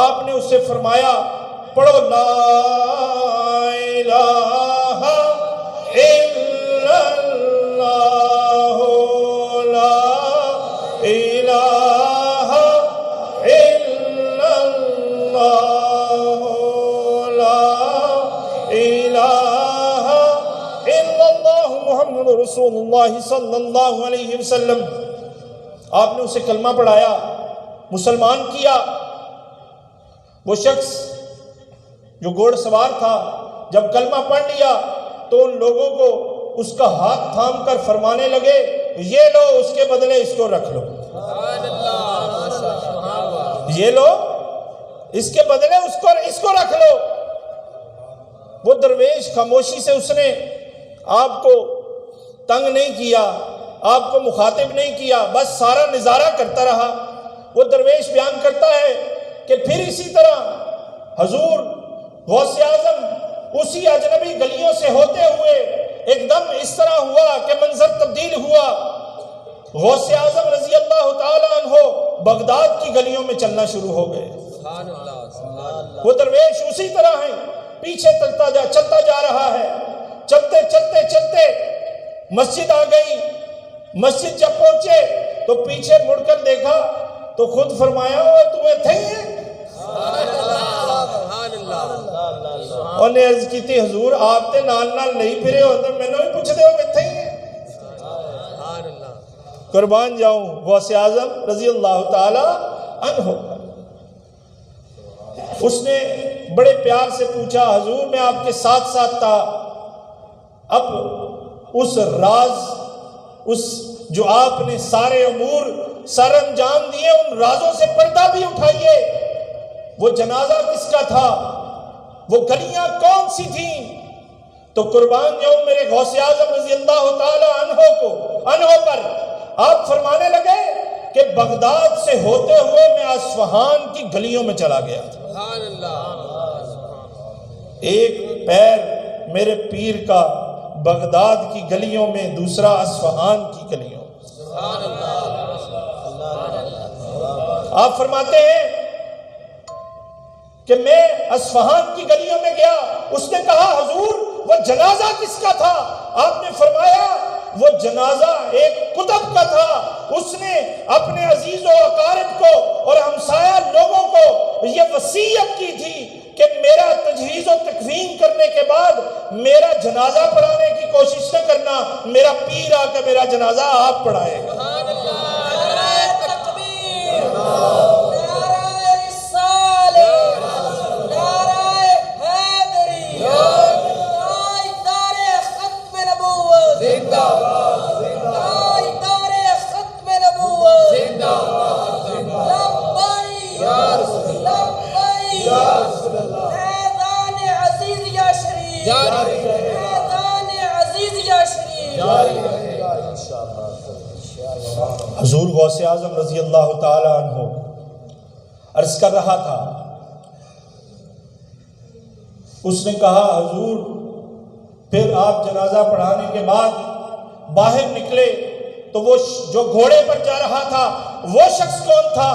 آپ نے اس سے فرمایا پڑھو لا الہ الا اللہ لا الہ الا اللہ لا الہ الا اللہ محمد رسول اللہ صلی اللہ علیہ وسلم. آپ نے اسے کلمہ پڑھایا، مسلمان کیا. وہ شخص جو گھوڑ سوار تھا جب کلمہ پڑھ لیا تو ان لوگوں کو اس کا ہاتھ تھام کر فرمانے لگے یہ لو اس کے بدلے اس کو رکھ لو. سبحان اللہ. یہ لو اس کے بدلے اس کو رکھ لو. وہ درویش خاموشی سے اس نے آپ کو تنگ نہیں کیا، آپ کو مخاطب نہیں کیا، بس سارا نظارہ کرتا رہا. وہ درویش بیان کرتا ہے کہ پھر اسی طرح حضور غوث اعظم اسی اجنبی گلیوں سے ہوتے ہوئے ایک دم اس طرح ہوا کہ منظر تبدیل ہوا. غوث اعظم رضی اللہ تعالیٰ عنہ بغداد کی گلیوں میں چلنا شروع ہو گئے. سبحان اللہ. سبحان اللہ. وہ درویش اسی طرح ہیں، پیچھے چلتا جا رہا ہے. چلتے مسجد آ گئی. مسجد جب پہنچے تو پیچھے مڑ کر دیکھا تو خود فرمایا وہ تمہیں تھے ہیں. اور نے عرض کی تھی حضور آپ تے نال نہیں پھرے ہوتے میں نے بھی پوچھ دے ہو میں تھے ہیں. قربان جاؤں غوث اعظم رضی اللہ تعالی عنہ. اس نے بڑے پیار سے پوچھا حضور میں آپ کے ساتھ تھا، اب اس راز جو آپ نے سارے امور سر انجام دیے ان رازوں سے پردہ بھی اٹھائیے. وہ جنازہ کس کا تھا، وہ گلیاں کون سی تھیں؟ تو قربان جاؤں میرے غوث اعظم رضی اللہ تعالی عنہ پر آپ فرمانے لگے کہ بغداد سے ہوتے ہوئے میں اصفہان کی گلیوں میں چلا گیا. سبحان اللہ. ایک پیر میرے پیر کا بغداد کی گلیوں میں، دوسرا اصفہان کی گلیوں. سبحان اللہ. آپ فرماتے ہیں کہ میں اصفہان کی گلیوں میں گیا. اس نے کہا حضور وہ جنازہ کس کا تھا؟ آپ نے فرمایا وہ جنازہ ایک کتب کا تھا. اس نے اپنے عزیز و اقارب کو اور ہمسایہ لوگوں کو یہ وصیت کی تھی کہ میرا تجہیز و تکفین کرنے کے بعد میرا جنازہ پڑھانے کی کوشش نہ کرنا، میرا پیر آ کے میرا جنازہ آپ پڑھائے گا. سبحان اللہ. نعرہ تکبیر، نعرہ رسالت، نعرہ حیدری، تاجدار ختم نبوت، زندہ باد، تاجدار ختم نبوت، زندہ باد، لبیک یا رسول اللہ، لبیک یا رسول اللہ. فیضان عزیز یا شریف، فیضان عزیز یا شریف. حضور غوث اعظم رضی اللہ تعالی عنہ عرض کر رہا تھا. اس نے کہا حضور پھر آپ جنازہ پڑھانے کے بعد باہر نکلے تو وہ جو گھوڑے پر جا رہا تھا وہ شخص کون تھا؟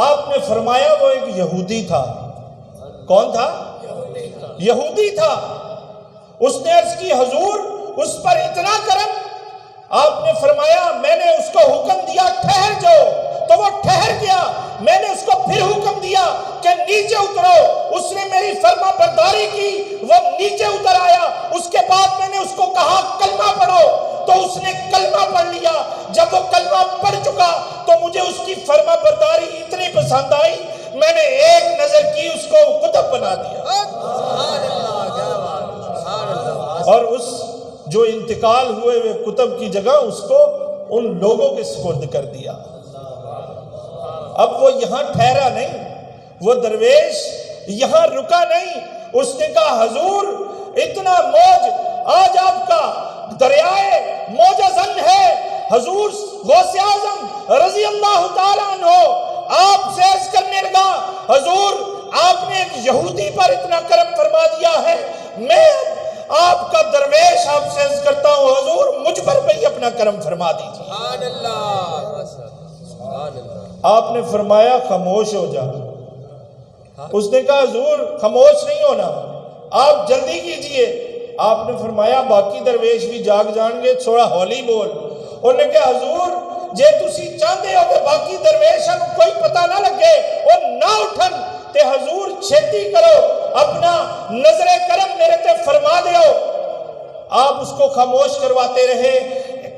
آپ نے فرمایا وہ ایک یہودی تھا. کون تھا؟ یہودی تھا. اس نے عرض کی حضور اس پر اتنا کرم. آپ نے فرمایا میں نے اس کو حکم دیا ٹھہر جاؤ تو وہ ٹھہر گیا. میں نے اس کو پھر حکم دیا کہ نیچے اترو. اس نے میری فرما برداری کی, وہ نیچے اتر آیا. اس کے بعد میں نے اس کو کہا کلمہ پڑھو, تو اس نے کلمہ پڑھ لیا. جب وہ کلمہ پڑھ چکا تو مجھے اس کی فرما برداری اتنی پسند آئی, میں نے ایک نظر کی اس کو قطب بنا دیا. اور اس جو انتقال ہوئے ہوئے کتب کی جگہ اس کو ان لوگوں کے سپرد کر دیا. اب وہ یہاں ٹھہرا نہیں, وہ درویش یہاں رکا نہیں. اس نے کہا حضور اتنا موج, آج آپ کا دریائے موجہ زن ہے. حضور غوث اعظم رضی اللہ تعالیٰ عنہ آپ سے عرض کرنے لگا, حضور آپ نے ایک یہودی پر اتنا کرم فرما دیا ہے, میں آپ کا درویش آپ سے عرض کرتا ہوں حضور مجھ پر بھی اپنا کرم فرما دیجیے. سبحان اللہ, سبحان اللہ. آپ نے فرمایا خاموش ہو جا. اس نے کہا حضور خاموش نہیں ہونا, آپ جلدی کیجئے. آپ نے فرمایا باقی درویش بھی جاگ جان گے, تھوڑا ہولی بول. انہوں نے کہا حضور جے تسی چاہتے ہو کہ باقی درویشن کوئی پتہ نہ لگے اور نہ اٹھن تے حضور چھتی کرو, اپنا نظر کرم میرے تے فرما دیو. آپ اس کو خاموش کرواتے رہے.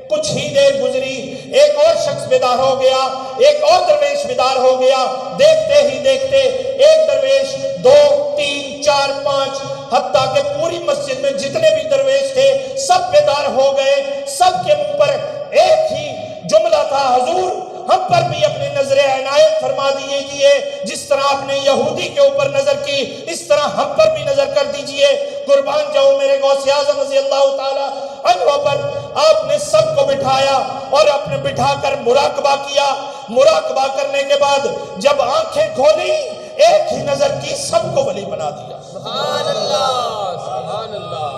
کچھ ہی دیر گزری, ایک اور شخص بیدار ہو گیا, ایک اور درویش بیدار ہو گیا. دیکھتے ہی دیکھتے ایک درویش, 2 3 4 5 حتیٰ کہ پوری مسجد میں جتنے بھی درویش تھے سب بیدار ہو گئے. سب کے منہ پر ایک ہی جملہ تھا, حضور ہم پر بھی اپنی نظر عنایت فرما دیجئے, جس طرح آپ نے یہودی کے اوپر نظر کی اس طرح ہم پر بھی نظر کر دیجئے. قربان جاؤں میرے غوث اعظم رضی اللہ تعالی عنہ پر. آپ نے سب کو بٹھایا اور آپ نے بٹھا کر مراقبہ کیا. مراقبہ کرنے کے بعد جب آنکھیں کھولی ایک ہی نظر کی, سب کو ولی بنا دیا. سبحان اللہ, سبحان اللہ,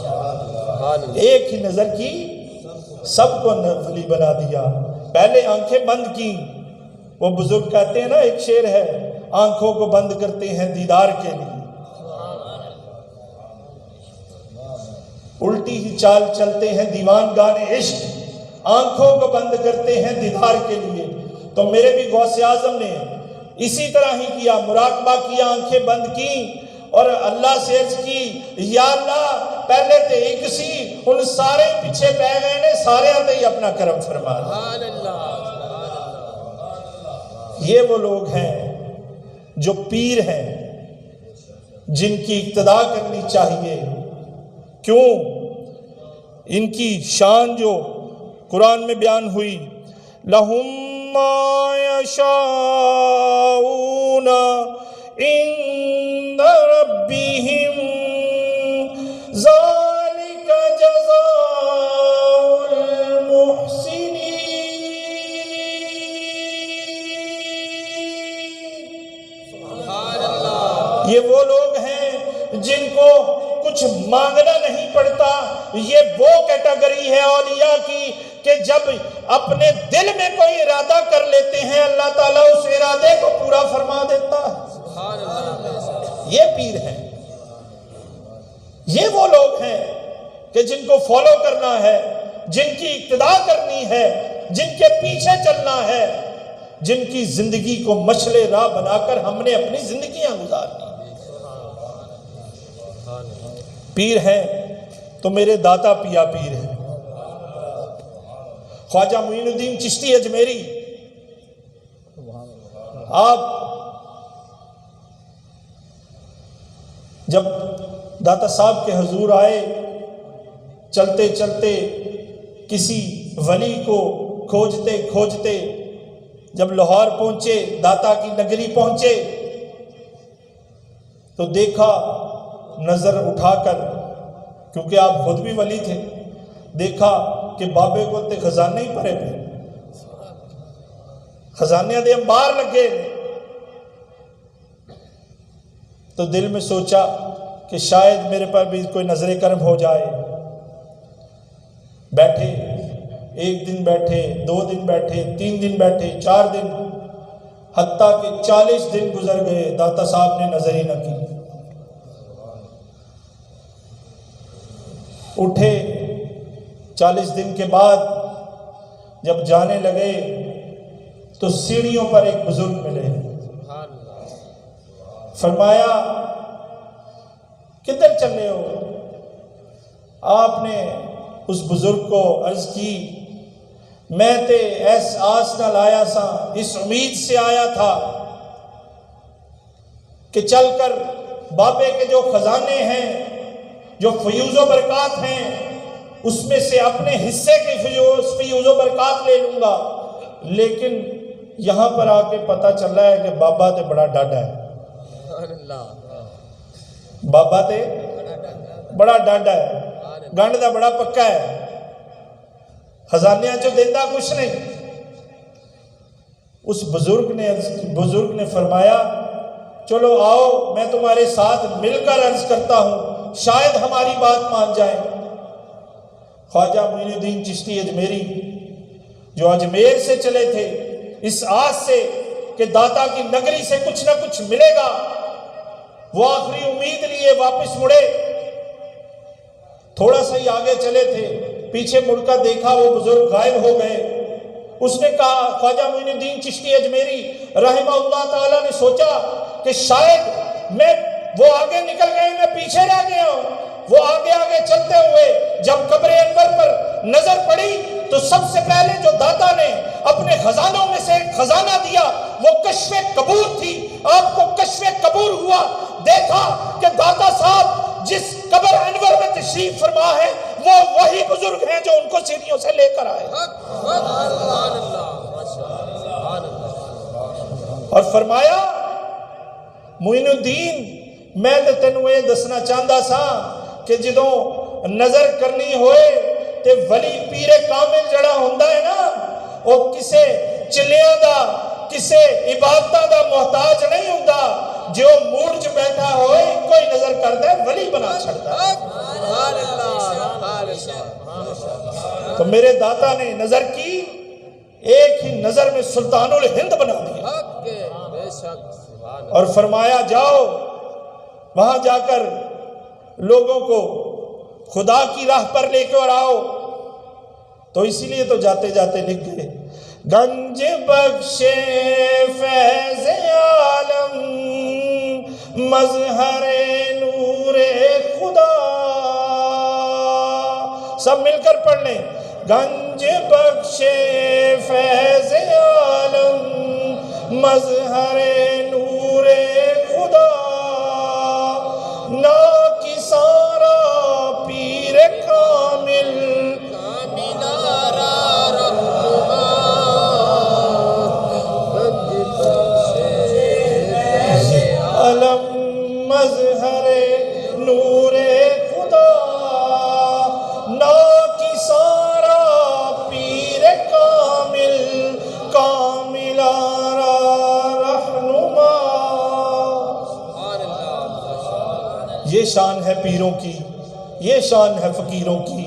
سبحان اللہ. ایک ہی نظر کی سب کو ولی بنا دیا. پہلے آنکھیں بند کی. وہ بزرگ کہتے ہیں نا, ایک شعر ہے, آنکھوں کو بند کرتے ہیں دیدار کے لیے, الٹی ہی چال چلتے ہیں دیوان گانے عشق, آنکھوں کو بند کرتے ہیں دیدار کے لیے. تو میرے بھی غوث اعظم نے اسی طرح ہی کیا, مراقبہ کیا, آنکھیں بند کی اور اللہ سے عرض کی یا اللہ پہلے تے ایک سی, ان سارے پیچھے پہ گئے نے, سارے آتے ہی اپنا کرم فرما. سبحان اللہ. یہ وہ لوگ ہیں جو پیر ہیں, جن کی اقتداء کرنی چاہیے. کیوں؟ ان کی شان جو قرآن میں بیان ہوئی, لَهُمْ مَا يَشَاءُونَ عِنْدَ رَبِّهِمْ ذَلِكَ جَزَاءُ الْمُحْسِنِينَ. یہ وہ لوگ ہیں جن کو کچھ مانگنا نہیں پڑتا. یہ وہ کیٹیگری ہے اولیاء کی کہ جب اپنے دل میں کوئی ارادہ کر لیتے ہیں اللہ تعالیٰ اس ارادے کو پورا فرما دیتا ہے. یہ پیر ہیں, یہ وہ لوگ ہیں کہ جن کو فالو کرنا ہے, جن کی اقتداء کرنی ہے, جن کے پیچھے چلنا ہے, جن کی زندگی کو مشعل راہ بنا کر ہم نے اپنی زندگیاں گزارنی. پیر ہیں تو میرے داتا پیا پیر ہیں, خواجہ معین الدین چشتی اجمیری. آپ جب داتا صاحب کے حضور آئے, چلتے چلتے کسی ولی کو کھوجتے کھوجتے جب لاہور پہنچے, داتا کی نگری پہنچے, تو دیکھا نظر اٹھا کر, کیونکہ آپ خود بھی ولی تھے, دیکھا کہ بابے کو تے خزانے ہی پڑے پہ, خزانے دے انبار لگے. تو دل میں سوچا کہ شاید میرے پر بھی کوئی نظر کرم ہو جائے. بیٹھے, 1 دن بیٹھے, 2 دن بیٹھے, 3 دن بیٹھے, 4 دن, حتیٰ کہ 40 دن گزر گئے, داتا صاحب نے نظر ہی نہ کی. اٹھے 40 دن کے بعد جب جانے لگے تو سیڑھیوں پر ایک بزرگ ملے، فرمایا کدھر چلے ہو؟ آپ نے اس بزرگ کو عرض کی میں تے ایس آس نہ لایا سا، اس امید سے آیا تھا کہ چل کر بابے کے جو خزانے ہیں، جو فیوز و برکات ہیں، اس میں سے اپنے حصے کے فیوز و برکات لے لوں گا، لیکن یہاں پر آ کے پتہ چل رہا ہے کہ بابا تے بڑا ڈاڈا ہے، بابا تے بڑا ڈاڈا ہے، گنڈ دا بڑا پکا ہے، خزانیاں چو دیندہ کچھ نہیں۔ اس بزرگ نے فرمایا چلو آؤ میں تمہارے ساتھ مل کر عرض کرتا ہوں، شاید ہماری بات مان جائیں۔ خواجہ معین الدین چشتی اجمیری جو اجمیر سے چلے تھے اس آس سے کہ داتا کی نگری سے کچھ نہ کچھ ملے گا، وہ آخری امید لیے واپس مڑے، تھوڑا سا ہی آگے چلے تھے، پیچھے مڑ کر دیکھا وہ بزرگ غائب ہو گئے۔ اس نے کہا، خواجہ معین الدین چشتی اجمیری رحمہ اللہ تعالیٰ نے سوچا کہ شاید وہ آگے نکل گئے، میں پیچھے رہ گیا ہوں۔ وہ آگے آگے چلتے ہوئے جب قبر انور پر نظر پڑی تو سب سے پہلے جو داتا نے اپنے خزانوں میں سے ایک خزانہ دیا وہ کشف قبور تھی۔ آپ کو کشف قبور ہوا، دیکھا کہ داتا صاحب جس قبر انور میں تشریف فرما ہے وہ وہی بزرگ ہیں جو ان کو سیڑھیوں سے لے کر آئے، اور فرمایا معین الدین میں تے تینوں یہ دسنا چاہتا سا کہ جدوں نظر کرنی ہوئے تے ولی پیر کامل جڑا ہوندا ہے نا، وہ کسے چلیاں دا کسے عبادتہ دا محتاج نہیں ہوندا، جو موڑ چ بیٹھا ہوئے کوئی نظر کرتا ہے ولی بنا چھڑتا ہے۔ تو میرے داتا نے نظر کی، ایک ہی نظر میں سلطان الہند بنا دیا، اور فرمایا جاؤ وہاں جا کر لوگوں کو خدا کی راہ پر لے کر آؤ۔ تو اسی لیے تو جاتے جاتے لکھ گئے، گنج بخش فیض عالم مظہر نور خدا، سب مل کر پڑھ لیں، گنج بخش فیض عالم مظہر نور خدا، نا کی سارا پیر کامل علم مظہر نور خدا، نا کی سارا پیر کامل کامل رہنما۔ یہ شان ہے پیروں کی، یہ شان ہے فقیروں کی،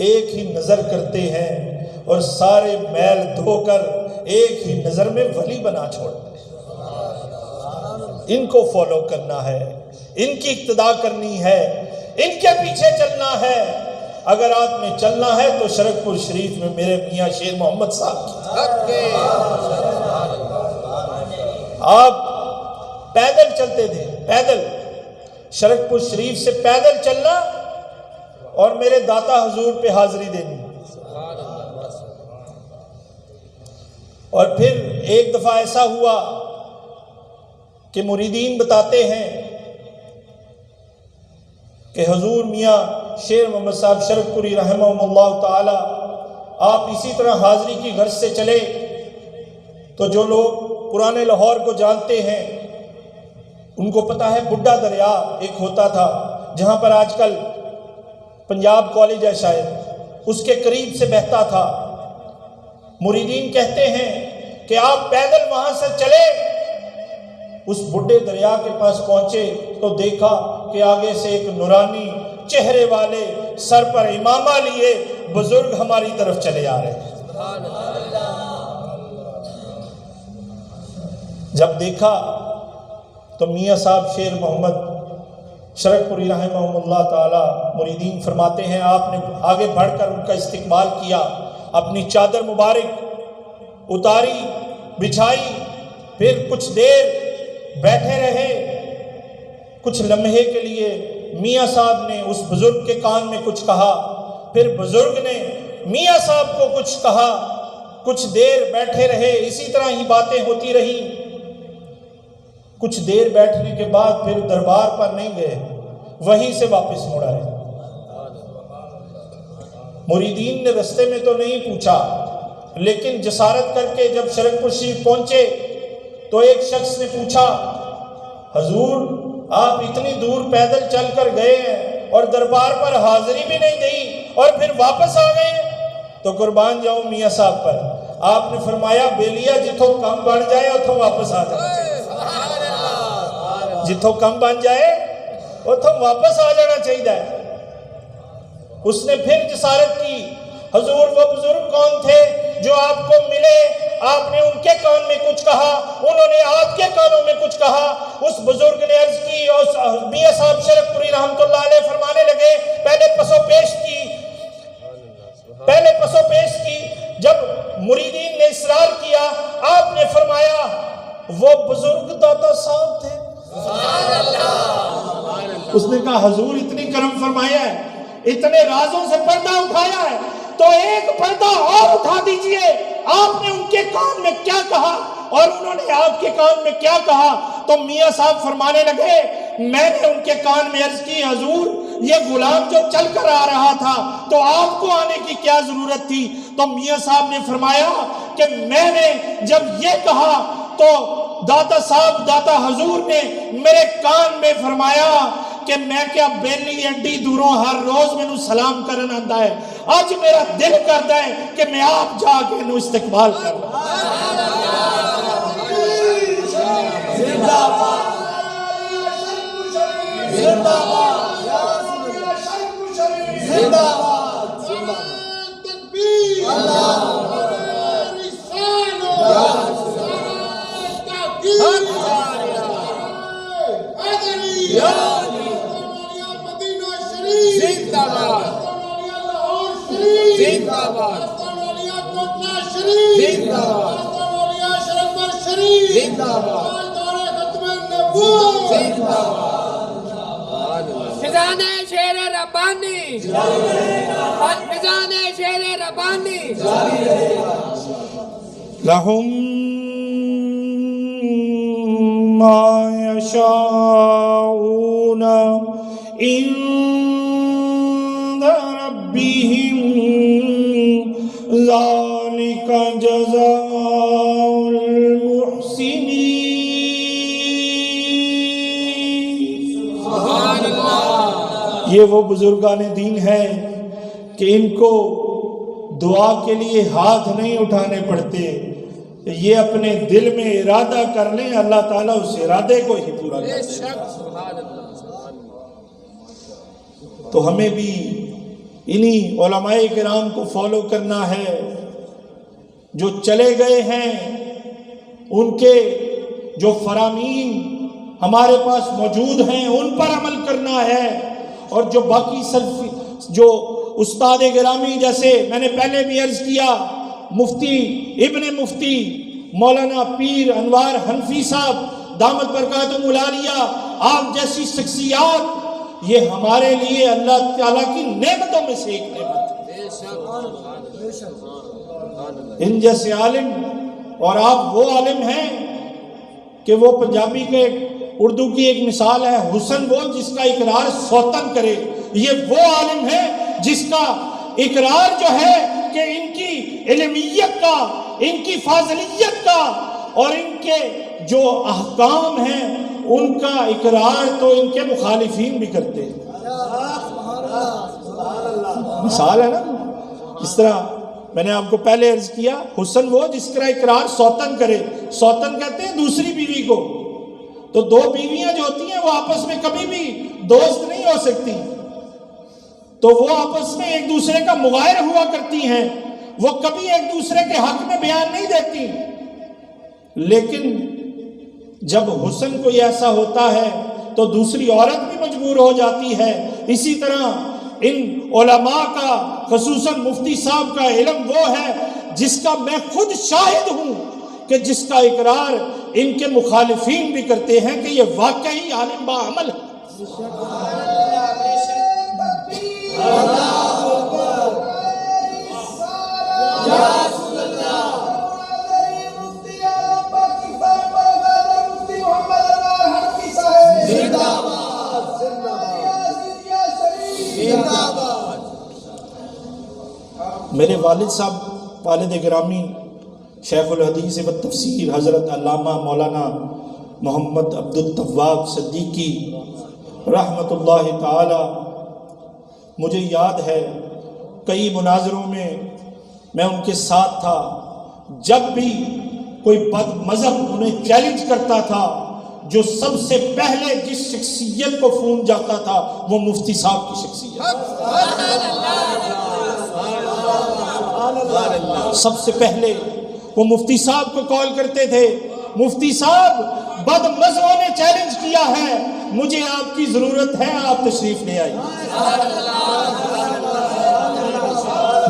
ایک ہی نظر کرتے ہیں اور سارے میل دھو کر ایک ہی نظر میں ولی بنا چھوڑتے ہیں۔ ان کو فالو کرنا ہے، ان کی اقتداء کرنی ہے، ان کے پیچھے چلنا ہے۔ اگر آپ نے چلنا ہے تو شرک پور شریف میں میرے میاں شیر محمد صاحب کی آپ پیدل چلتے تھے، پیدل شرک پور شریف سے پیدل چلنا اور میرے داتا حضور پہ حاضری دینی۔ اور پھر ایک دفعہ ایسا ہوا کہ مریدین بتاتے ہیں کہ حضور میاں شیر محمد صاحب شرک پوری رحمہ اللہ تعالی آپ اسی طرح حاضری کی غرض سے چلے تو جو لوگ پرانے لاہور کو جانتے ہیں ان کو پتہ ہے بڈھا دریا ایک ہوتا تھا جہاں پر آج کل پنجاب کالج ہے شاید، اس کے قریب سے بہتا تھا۔ مریدین کہتے ہیں کہ آپ پیدل وہاں سے چلے، اس بڈھے دریا کے پاس پہنچے تو دیکھا کہ آگے سے ایک نورانی چہرے والے سر پر امامہ لیے بزرگ ہماری طرف چلے آ رہے ہیں۔ جب دیکھا تو میاں صاحب شیر محمد شرک پوری رحمہ اللہ تعالی مریدین فرماتے ہیں آپ نے آگے بڑھ کر ان کا استقبال کیا، اپنی چادر مبارک اتاری بچھائی، پھر کچھ دیر بیٹھے رہے۔ کچھ لمحے کے لیے میاں صاحب نے اس بزرگ کے کان میں کچھ کہا، پھر بزرگ نے میاں صاحب کو کچھ کہا، کچھ دیر بیٹھے رہے، اسی طرح ہی باتیں ہوتی رہیں۔ کچھ دیر بیٹھنے کے بعد پھر دربار پر نہیں گئے، وہیں سے واپس مڑ آئے۔ مریدین نے رستے میں تو نہیں پوچھا، لیکن جسارت کر کے جب شرک پور شریف پہنچے تو ایک شخص نے پوچھا، حضور آپ اتنی دور پیدل چل کر گئے ہیں اور دربار پر حاضری بھی نہیں دی اور پھر واپس آ گئے؟ تو قربان جاؤں میاں صاحب پر، آپ نے فرمایا بیلیا جتوں کم بن جائے اتوں واپس آ جانا چاہیے، جتوں کم بن جائے اتوں واپس آ جانا چاہیے۔ اس نے پھر جسارت کی، حضور وہ بزرگ کون تھے جو آپ کو ملے، آپ نے ان کے کان میں کچھ کہا، انہوں نے آپ کے کانوں میں کچھ کہا۔ اس بزرگ نے عرض کی اور میاں صاحب شرک پوری رحمت اللہ علیہ فرمانے لگے، پہلے پسو پیش کی۔ جب مریدین نے اصرار کیا، آپ نے فرمایا وہ بزرگ داتا صاحب تھے۔ اس نے کہا حضور اتنی کرم فرمایا ہے، اتنے رازوں سے پردہ اٹھایا ہے، تو ایک پردہ اور اٹھا دیجئے، آپ نے ان کے کان میں کیا کہا اور انہوں نے آپ کے کان میں کیا کہا؟ تو میاں صاحب فرمانے لگے، میں نے ان کے کان میں عرض کی حضور یہ غلام جو چل کر آ رہا تھا تو آپ کو آنے کی کیا ضرورت تھی؟ تو میاں صاحب نے فرمایا کہ میں نے جب یہ کہا تو داتا صاحب داتا حضور نے میرے کان میں فرمایا کہ میں کیا بیلی اڈی دوروں ہر روز میں نو سلام کرن آندا ہے، آج میرا دل کرتا ہے کہ میں آپ جا کے نو استقبال کرنا۔ زندہ باد زندہ باد زندہ باد تکبیر اللہ خزانہ شیر ربانی، خزانہ شیر ربانی، لہم ما یشاؤون عند ربہم ذالک جزاء المحسنین۔ یہ وہ بزرگان دین ہیں کہ ان کو دعا کے لیے ہاتھ نہیں اٹھانے پڑتے، یہ اپنے دل میں ارادہ کر لیں، اللہ تعالیٰ اس ارادے کو ہی پورا کر دے۔ تو ہمیں بھی انہی علماء کرام کو فالو کرنا ہے جو چلے گئے ہیں، ان کے جو فرامین ہمارے پاس موجود ہیں ان پر عمل کرنا ہے، اور جو باقی سلفی جو استاد گرامی جیسے میں نے پہلے بھی عرض کیا، مفتی ابن مفتی مولانا پیر انوار حنفی صاحب دامت برکاتہم العالیہ، آپ جیسی شخصیات یہ ہمارے لیے اللہ تعالیٰ کی نعمتوں میں سے ایک نعمت ہے۔ ان جیسے عالم، اور آپ وہ عالم ہیں کہ وہ پنجابی کے اردو کی ایک مثال ہے، حسن وہ جس کا اقرار سوتن کرے، یہ وہ عالم ہے جس کا اقرار جو ہے کہ ان کی علمیت کا، ان کی فاضلیت کا اور ان کے جو احکام ہیں ان کا اقرار تو ان کے مخالفین بھی کرتے ہیں۔ مثال ہے نا، اس طرح میں نے آپ کو پہلے عرض کیا، حسن وہ جس کا اقرار سوتن کرے، سوتن کہتے ہیں دوسری بیوی کو، تو دو بیویاں جو ہوتی ہیں وہ آپس میں کبھی بھی دوست نہیں ہو سکتی، تو وہ آپس میں ایک دوسرے کا مغائر ہوا کرتی ہیں، وہ کبھی ایک دوسرے کے حق میں بیان نہیں دیتی، لیکن جب حسن کوئی ایسا ہوتا ہے تو دوسری عورت بھی مجبور ہو جاتی ہے۔ اسی طرح ان علماء کا، خصوصاً مفتی صاحب کا علم وہ ہے جس کا میں خود شاہد ہوں کہ جس کا اقرار ان کے مخالفین بھی کرتے ہیں کہ یہ واقعی عالم با عمل ہے۔ میرے والد صاحب، والد گرامی شیخ الحدیث و تفسیر حضرت علامہ مولانا محمد عبد التواب صدیقی رحمۃ اللہ تعالی، مجھے یاد ہے کئی مناظروں میں میں ان کے ساتھ تھا، جب بھی کوئی بد مذہب انہیں چیلنج کرتا تھا، جو سب سے پہلے جس شخصیت کو فون جاتا تھا وہ مفتی صاحب کی شخصیت، سب سے پہلے وہ مفتی صاحب کو کال کرتے تھے، مفتی صاحب بد مذہبوں نے چیلنج کیا ہے، مجھے آپ کی ضرورت ہے، آپ تشریف لے آئیے۔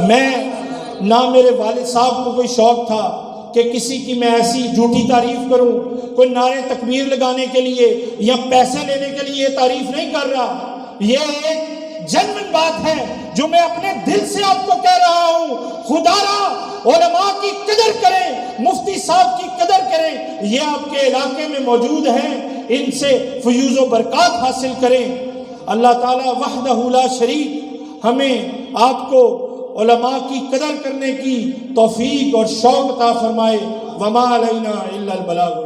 میں نہ میرے والد صاحب کو کوئی شوق تھا کہ کسی کی میں ایسی جھوٹی تعریف کروں، کوئی نعرے تکبیر لگانے کے لیے یا پیسے لینے کے لیے تعریف نہیں کر رہا، یہ ایک جنون بات ہے جو میں اپنے دل سے آپ کو کہہ رہا ہوں۔ خدا را علماء کی قدر کریں، مفتی صاحب کی قدر کریں، یہ آپ کے علاقے میں موجود ہیں، ان سے فیوز و برکات حاصل کریں۔ اللہ تعالیٰ وحدہ لا شریک ہمیں آپ کو علماء کی قدر کرنے کی توفیق اور شوق عطا فرمائے۔ وما علینا الا البلاغ۔